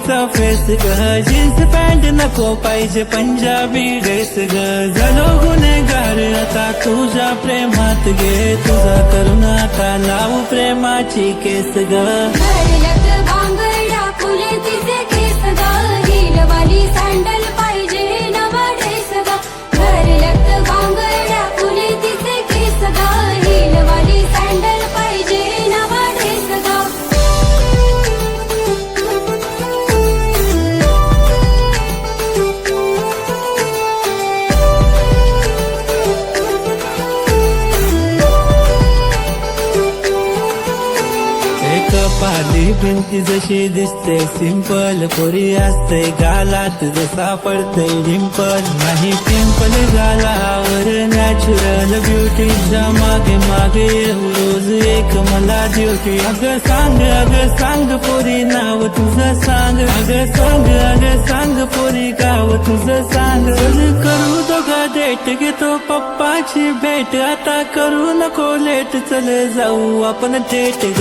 तिचा फेस ग, jeans pant नको पाहिजे पंजाबी ड्रेस ग, झालो गुन्हेगार आता तुझ्या प्रेमात गे, तुझा करून आता लावू प्रेमाची केस ग. फुले तिचे केस ग, हिलवाली सँडल पाहिजे नवा ड्रेस ग, भरलत बांगड्या फुले तिचे केस ग, हिलवाली सँडल पाहिजे नवा ड्रेस ग. पाली भिंती जशी दिसते सिंपल, पोरी असते गालात जसा पडते डिंपल, नाही पिंपल गालावर नॅचरल ब्युटीच्या मागे मागे रोज एक मला ड्युटी. अगं सांग पोरी नाव तुझं सांग, अगं सांग पोरी गाव तुझं सांग. करू दोघा डेट घेतो पप्पाची भेट, आता करू नको लेट, चल जाऊ आपण थेट ग.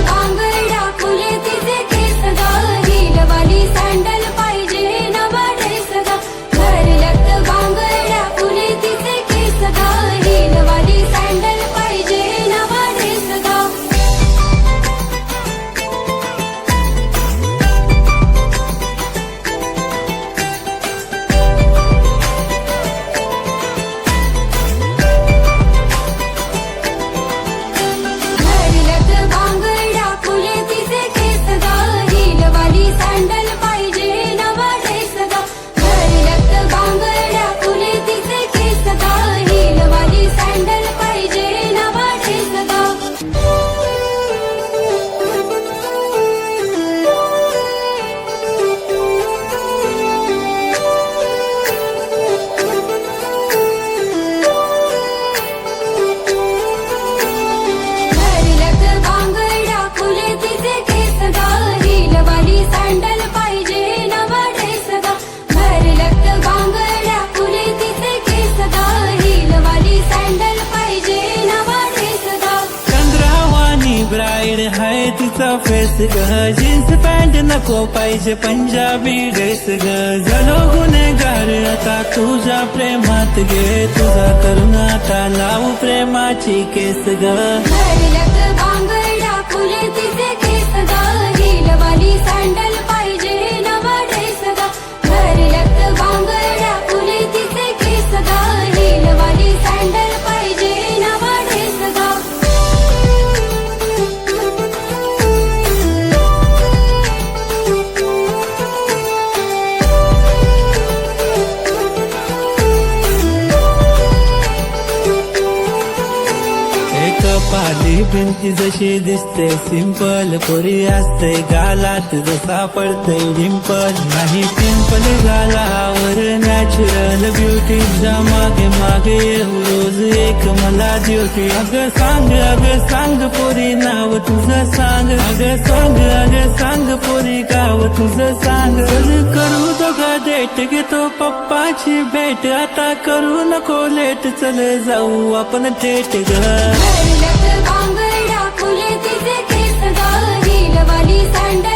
बांगड्या फुले तिचे केस ग, हिलवाली सँडल पाहिजे नवा ड्रेस ग, भरलत बांगड्या फुले तिचे केस ग, हिलवाली सँडल पाहिजे नवा ड्रेस ग. ब्राईड हाय तिचा फेस ग, जीन्स पॅन्ट नको पाहिजे पंजाबी ड्रेस ग, झालो गुन्हेगार आता तुझ्या प्रेमात गे, तुझा करून आता लावू प्रेमाची केस ग. बांगड्या फुले तिचे केस ग, हिलवाली सँडल पाहिजे नवा ड्रेस ग, भरलत बांगड्या फुले तिचे केस ग, हिलवाली सँडल पाहिजे नवा ड्रेस ग. पाली भिंती जशी दिसते सिंपल, पोरी असते गालात जसा पडते डिंपल, नाही पिंपल गालावर नॅचरल ब्युटीच्या मागे मागे रोज एक मला ड्युटी. अगं सांग पोरी नाव तुझं सांग, अगं सांग पोरी गाव तुझं सांग. करू दोघा डेट घेतो पप्पाची भेट, आता करू नको लेट, चल जाऊ आपण थेट ग. बांगड्या फुले तिचे केस ग, हिलवाली सँडल